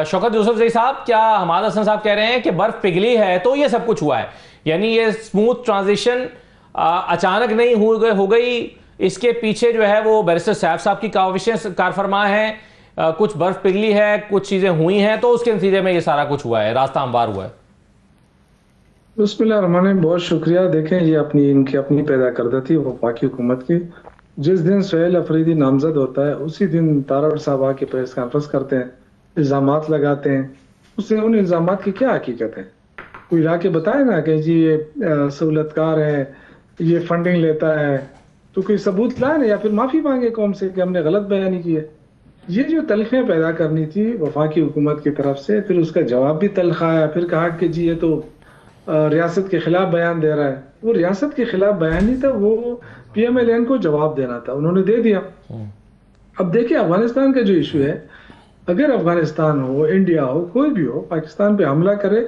शौकत यूसुफजई साहब, क्या हमाद हसन साहब कह रहे हैं कि बर्फ पिघली है तो ये सब कुछ हुआ है, यानी ये स्मूथ ट्रांजिशन अचानक नहीं हो गई, इसके पीछे जो है वो बैरिस्टर सैफ साहब की काविशें कारफरमा है, कुछ बर्फ पिघली है, कुछ चीजें हुई हैं, तो उसके नतीजे में ये सारा कुछ हुआ है, रास्ता हमवार हुआ है। बिस्मिल्लाहिर्रहमानिर्रहीम, बहुत शुक्रिया। देखें, ये इनकी अपनी पैदा करदा थी वफाकी हुकूमत की। जिस दिन सुहेल अफरीदी नामजद होता है उसी दिन तारड़ साहब आके प्रेस कॉन्फ्रेंस करते हैं, इल्जामात लगाते हैं। उससे उन इल्जामात की क्या हकीकत है? कोई लाके बताए ना कि जी ये सहूलतकार है, ये फंडिंग लेता है, तो कोई सबूत लाए ना, या फिर माफी मांगे कौम से कि हमने गलत बयानी की है। ये जो तलखियां पैदा करनी थी वफाकी हुकूमत की तरफ से, फिर उसका जवाब भी तल्ख आया। फिर कहा कि जी ये तो रियासत के खिलाफ बयान दे रहा है। वो रियासत के खिलाफ बयान नहीं था, वो PMLN को जवाब देना था, उन्होंने दे दिया। अब देखिए, अफगानिस्तान का जो इशू है, अगर अफगानिस्तान हो, इंडिया हो, कोई भी हो, पाकिस्तान पे हमला करे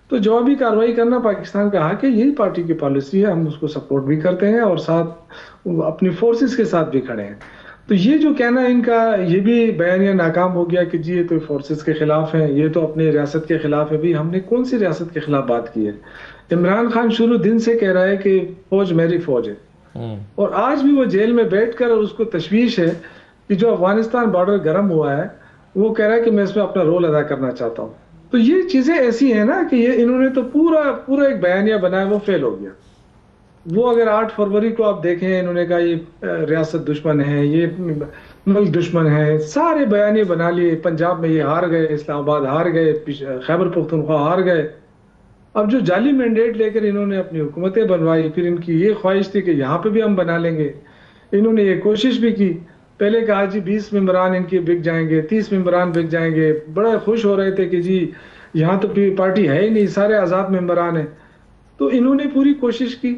तो जवाबी कार्रवाई करना पाकिस्तान का हक है। यही पार्टी की पॉलिसी है, हम उसको सपोर्ट भी करते हैं और साथ अपनी फोर्सेस के साथ भी खड़े हैं। तो ये जो कहना इनका, ये भी बयानिया नाकाम हो गया कि जी ये तो फोर्सेस के खिलाफ है, ये तो अपनी रियासत के खिलाफ है। भी हमने कौन सी रियासत के खिलाफ बात की है? इमरान खान शुरू दिन से कह रहा है कि फौज मेरी फौज है, और आज भी वो जेल में बैठकर और उसको तशवीश है कि जो अफगानिस्तान बॉर्डर गर्म हुआ है, वो कह रहा है कि मैं इसमें अपना रोल अदा करना चाहता हूँ। तो ये चीजें ऐसी हैं ना कि ये इन्होंने तो पूरा पूरा एक बयानिया बनाया, वो फेल हो गया। वो अगर 8 फरवरी को आप देखें, इन्होंने कहा ये रियासत दुश्मन है, ये मुल्क दुश्मन है, सारे बयाने बना लिए। पंजाब में ये हार गए, इस्लामाबाद हार गए, खैबर पख्तूनख्वा हार गए। अब जो जाली मैंडेट लेकर इन्होंने अपनी हुकूमतें बनवाई, फिर इनकी ये ख्वाहिश थी कि यहाँ पे भी हम बना लेंगे। इन्होंने ये कोशिश भी की। पहले कहा जी 20 मेंबरान इनके बिक जाएंगे, 30 मेंबरान बिक जाएंगे। बड़ा खुश हो रहे थे कि जी यहाँ तो पार्टी है ही नहीं, सारे आज़ाद मेंबरान हैं। तो इन्होंने पूरी कोशिश की,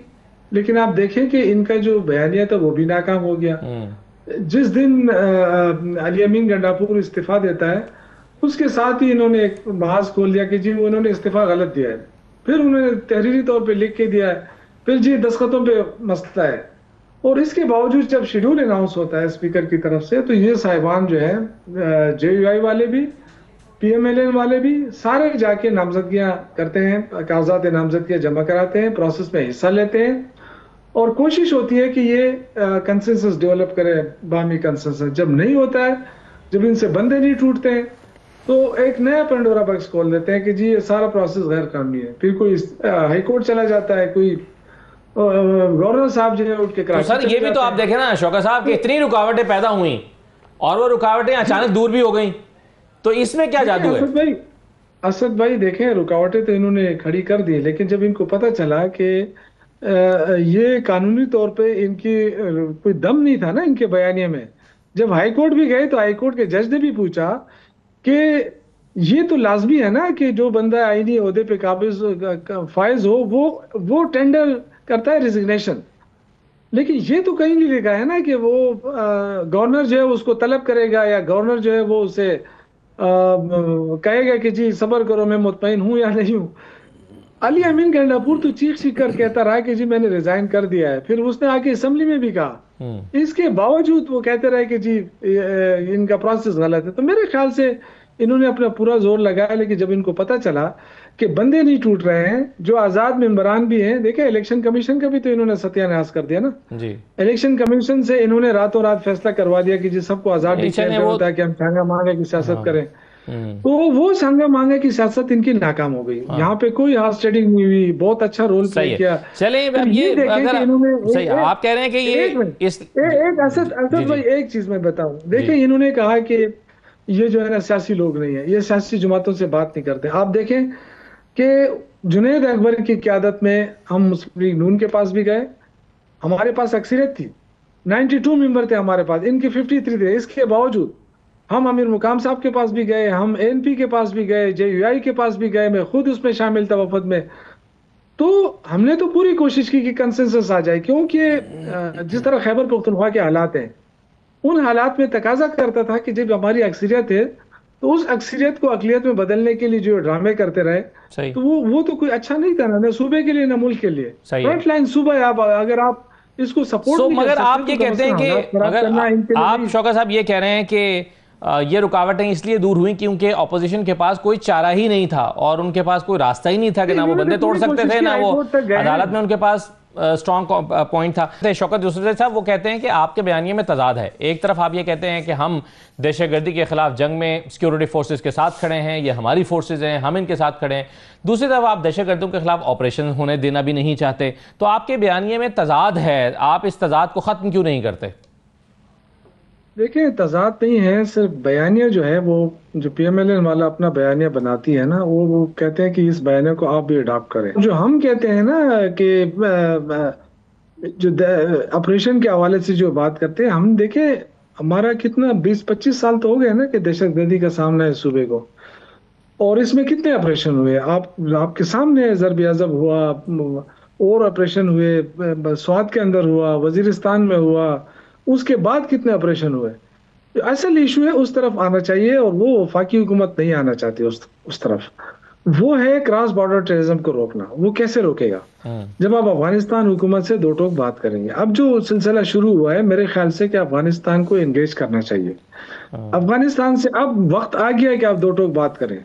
लेकिन आप देखें कि इनका जो बयानिया था वो भी नाकाम हो गया। जिस दिन अली अमीन गंडापुर इस्तीफा देता है, उसके साथ ही इन्होंने एक बहास खोल दिया कि जी उन्होंने इस्तीफा गलत दिया है। फिर उन्होंने तहरीरी तौर पे लिख के दिया है, फिर जी दस्तखतों पे मसला है। और इसके बावजूद जब शेड्यूल अनाउंस होता है स्पीकर की तरफ से, तो ये साहिबान जो है, JUI वाले भी, PMLN वाले भी, सारे जाके नामजदगियां करते हैं, कागजात नामजदगियां जमा कराते हैं, प्रोसेस में हिस्सा लेते हैं, और कोशिश होती है कि ये कंसेंसस डेवलप करे, बामी कंसेंसस। जब नहीं होता है, जब इनसे बंदे नहीं टूटते हैं, तो एक नया पेंडोरा बॉक्स खोल देते हैं कि जी ये सारा प्रोसेस गैर कानूनी है। फिर कोई हाई कोर्ट चला जाता है, कोई गवर्नर साहब जो है उठ के तो सर ये भी तो आप देखें ना शौकत साहब कि इतनी रुकावटें पैदा हुई और वो रुकावटें अचानक दूर भी हो गई, तो इसमें क्या जादू है? असद भाई देखें, रुकावटें तो इन्होंने खड़ी कर दी, लेकिन जब इनको पता चला कि ये कानूनी तौर पे इनकी कोई दम नहीं था ना इनके बयानिए में। जब हाई कोर्ट भी गए तो हाई कोर्ट के जज ने भी पूछा कि ये तो लाजमी है ना कि जो बंदा आईनी ओहदे पे काबिज फायज हो, वो टेंडर करता है रिजिग्नेशन। लेकिन ये तो कहीं नहीं लिखा है ना कि वो गवर्नर जो है उसको तलब करेगा, या गवर्नर जो है वो उसे कहेगा कि जी सब्र करो, मैं मुतमईन हूं या नहीं हूं। अली अमीन गंडापुर तो चीख चीख कर कहता रहा कि जी मैंने रिजाइन कर दिया है। फिर उसने आके असेंबली में भी कहा, इसके बावजूद वो कहते रहे कि जी इनका प्रोसेस गलत है। तो मेरे ख्याल से इन्होंने अपना पूरा जोर लगाया, लेकिन जब इनको पता चला कि बंदे नहीं टूट रहे हैं, जो आजाद मेंबरान भी हैं, देखे इलेक्शन कमीशन का भी तो इन्होंने सत्यानाश कर दिया ना जी। इलेक्शन कमीशन से इन्होंने रातों रात फैसला करवा दिया कि जी सबको आजाद डिक्लेयर होता है कि हम सांगा मांगा की सियासत करें। तो वो सांगा मांगा की सियासत इनकी नाकाम हो गई। यहाँ पे कोई हार्ड स्टडिंग नहीं हुई, बहुत अच्छा रोल प्ले किया। चलिए अब ये अगर सही आप कह रहे हैं कि ये एक असद भाई एक चीज मैं बताऊं, देखिए इन्होंने कहा कि ये जो है ना सियासी लोग नहीं है, ये सियासी जमातों से बात नहीं करते। आप देखें कि जुनैद अकबर की क़यादत में हम मुस्लिम लीग नून के पास भी गए, हमारे पास अक्सरियत थी, 92 मेंबर थे हमारे पास, इनके 53 थे। इसके बावजूद हम अमीर मुकाम साहब के पास भी गए, हम ANP के पास भी गए, JUI के पास भी गए, मैं खुद उसमें शामिल था वफद में। तो हमने तो पूरी कोशिश की कि कंसेंसस आ जाए, क्योंकि जिस तरह खैबर पख्तूनख्वा के हालात हैं, उन हालात में तकाजा करता था कि जब हमारी अक्सरियत है तो उस अक्सरियत को अकलियत में बदलने के लिए जो ड्रामे करते रहे, तो वो तो कोई अच्छा नहीं था ना सूबे के लिए ना मुल्क के लिए। फ्रंट लाइन सूबा है, अगर आप इसको सपोर्ट नहीं मगर आप ये कहते हैं कि अगर आप शौकत साहब ये कह रहे हैं कि ये रुकावटें इसलिए दूर हुई क्योंकि ऑपोजिशन के पास कोई चारा ही नहीं था और उनके पास कोई रास्ता ही नहीं था कि ना वो बंदे तोड़ सकते थे, ना वो अदालत में उनके पास स्ट्रॉन्ग पॉइंट था। शौकत यूसुफ साहब वो कहते हैं कि आपके बयानिए में तजाद है। एक तरफ आप ये कहते हैं कि हम दहशतगर्दी के खिलाफ जंग में सिक्योरिटी फोर्सेस के साथ खड़े हैं, ये हमारी फोर्सेस हैं, हम इनके साथ खड़े हैं। दूसरी तरफ आप दहशतगर्दों के खिलाफ ऑपरेशन होने देना भी नहीं चाहते। तो आपके बयानिए में तजाद है, आप इस तजाद को ख़त्म क्यों नहीं करते? देखिए, तजाद नहीं है, सिर्फ बयानिया जो है वो जो PMLN वाला अपना बयानिया बनाती है ना, वो कहते हैं कि इस बयानिया को आप भी अडॉप्ट करें। जो हम कहते हैं ना कि जो ऑपरेशन के हवाले से जो बात करते हैं, हम देखें हमारा कितना 20-25 साल तो हो गए ना कि दहशतगर्दी का सामना है सूबे को, और इसमें कितने ऑपरेशन हुए आपके सामने। ज़रब अज़ब हुआ और ऑपरेशन हुए, स्वात के अंदर हुआ, वजीरिस्तान में हुआ, उसके बाद कितने ऑपरेशन हुए। तो असल इशू है उस तरफ आना चाहिए, और वो वफाकी हुकूमत नहीं आना चाहती उस तरफ। वो है क्रॉस बॉर्डर टेररिज्म को रोकना। वो कैसे रोकेगा जब आप अफगानिस्तान हुकूमत से दो टोक बात करेंगे। अब जो सिलसिला शुरू हुआ है मेरे ख्याल से कि अफगानिस्तान को एंगेज करना चाहिए। अफगानिस्तान से अब वक्त आ गया है कि आप दो टोक बात करें।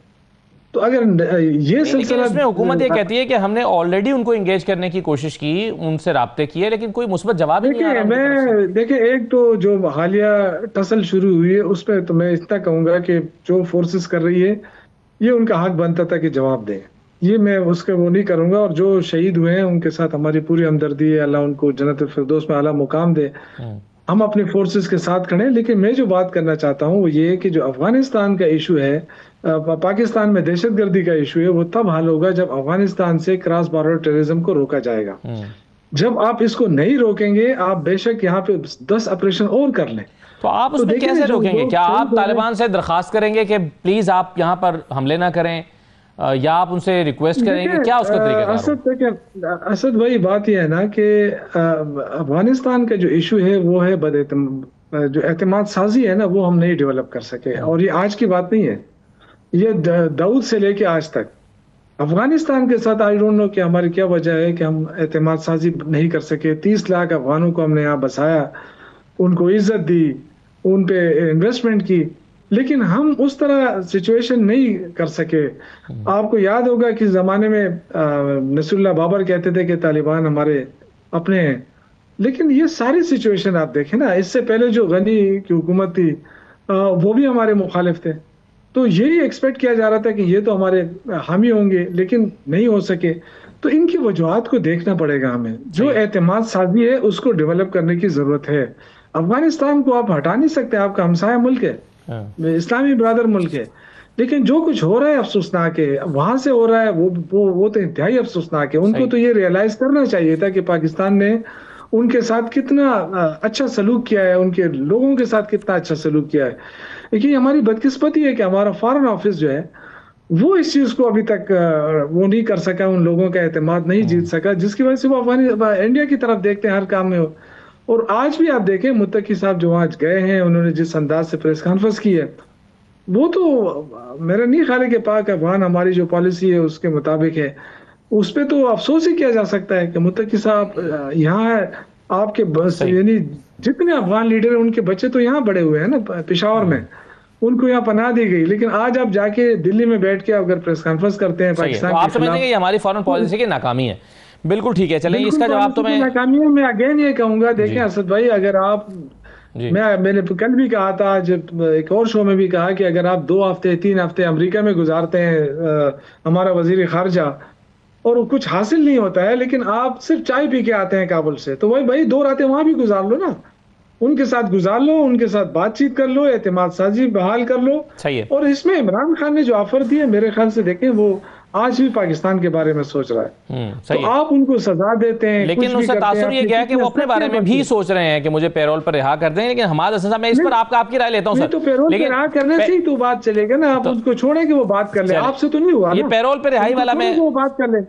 तो अगर ये सिलसिला, इसमें हुकूमत ये कहती है कि हमने ऑलरेडी उनको एंगेज करने की कोशिश की, उनसे राब्ते किए, लेकिन कोई मुस्बत जवाब नहीं आ रहा। देखिए, एक तो जो हालिया टसल शुरू हुई है उस पर तो मैं इतना कहूंगा कि जो फोर्सेस कर रही है ये उनका हक बनता था कि जवाब दें। ये मैं उसका वो नहीं करूंगा। और जो शहीद हुए हैं उनके साथ हमारी पूरी हमदर्दी है, अल्लाह उनको जन्नत फिरदौस में आला मुकाम दे। हम अपने फोर्सेस के साथ खड़े हैं। लेकिन मैं जो बात करना चाहता हूँ वो ये है कि जो अफगानिस्तान का इशू है, पाकिस्तान में दहशतगर्दी का इशू है, वो तब हल होगा जब अफगानिस्तान से क्रॉस बॉर्डर टेररिज्म को रोका जाएगा। जब आप इसको नहीं रोकेंगे, आप बेशक यहाँ पे 10 ऑपरेशन और कर लें, तो आप उसमें कैसे रोकेंगे? क्या आप तालिबान से दरखास्त करेंगे कि प्लीज आप यहाँ पर हमले ना करें, या आप उनसे रिक्वेस्ट करेंगे? क्या उसका तरीका? असद भाई, बात यह है ना कि अफगानिस्तान का जो इशू है वो है जो एतमाद साजी है ना, वो हम नहीं डेवलप कर सके। और ये आज की बात नहीं है, ये दाऊद से लेके आज तक अफगानिस्तान के साथ आई डोंट नो कि हमारी क्या वजह है कि हम एतमाद साजी नहीं कर सके। 30 लाख अफगानों को हमने यहाँ बसाया, उनको इज्जत दी, उन पे इन्वेस्टमेंट की, लेकिन हम उस तरह सिचुएशन नहीं कर सके। आपको याद होगा कि जमाने में नसरुल्लाह बाबर कहते थे कि तालिबान हमारे अपने हैं, लेकिन ये सारी सिचुएशन आप देखें ना, इससे पहले जो गनी की हुकूमत थी वो भी हमारे मुखालिफ थे। तो यही एक्सपेक्ट किया जा रहा था कि ये तो हमारे हामी होंगे, लेकिन नहीं हो सके। तो इनकी वजूहात को देखना पड़ेगा हमें। जो एतमाद साजी है उसको डेवलप करने की जरूरत है। अफगानिस्तान को आप हटा नहीं सकते, आपका हमसाया मुल्क है, इस्लामी ब्रदर मुल्क है, लेकिन जो कुछ हो रहा है अफसोसनाक है, वहां से हो रहा है वो तो इंतहाई अफसोसनाक है। उनको तो ये रियलाइज करना चाहिए था कि पाकिस्तान ने उनके साथ कितना अच्छा सलूक किया है, उनके लोगों के साथ कितना अच्छा सलूक किया है। लेकिन हमारी बदकिस्मती है कि हमारा फॉरेन ऑफिस जो है वो इस चीज को अभी तक वो नहीं कर सका, उन लोगों का एतमाद नहीं जीत सका, जिसकी वजह से वो इंडिया की तरफ देखते हैं हर काम में। और आज भी आप देखें मुत्तकी साहब जो आज गए हैं, उन्होंने जिस अंदाज से प्रेस कॉन्फ्रेंस की है, वो तो मेरा नहीं ख्याल है कि पाक अफगान हमारी जो पॉलिसी है उसके मुताबिक है। उस पर तो अफसोस ही किया जा सकता है कि मुत्तकी साहब यहाँ आपके बस यानी जितने अफगान लीडर हैं उनके बच्चे तो यहाँ बड़े हुए हैं ना, पेशावर में, उनको यहाँ पनाह दी गई। लेकिन आज आप जाके दिल्ली में बैठ के अगर प्रेस कॉन्फ्रेंस करते हैं पाकिस्तान, तो आप समझते हैं कि हमारी फॉरेन पॉलिसी की नाकामी है। बिल्कुल ठीक है, चलिए इसका जवाब तो मैं नाकामी है। मैं अगेन ये कहूंगा, देखें असद भाई, अगर आप मैंने कल भी कहा था, जब एक और शो में भी कहा कि अगर आप 2 हफ्ते 3 हफ्ते अमेरिका में गुजारते हैं, हमारा वजीर खारजा, और कुछ हासिल नहीं होता है, लेकिन आप सिर्फ चाय पी के आते हैं काबुल से, तो भाई 2 रातें वहां भी गुजार लो ना, उनके साथ गुजार लो, उनके साथ बातचीत कर लो, एतमाद साजी बहाल कर लो। सही है। और इसमें इमरान खान ने जो ऑफर दी है, मेरे ख्याल से देखें वो आज भी पाकिस्तान के बारे में सोच रहा है। सही तो आप उनको सजा देते हैं, लेकिन उससे तासुर ये गया कि वो अपने बारे में भी सोच रहे हैं कि मुझे पैरोल पर रिहा कर दें। लेकिन हमाद हसन साहब, मैं इस पर आपकी राय लेता हूं सर। तो पैरोल पर रिहा करने से ही तो बात चलेगा ना, आप उसको छोड़े कि वो बात कर ले, आपसे तो नहीं हुआ। ये पैरोल पर रिहाई वाला मैं वो बात कर ले।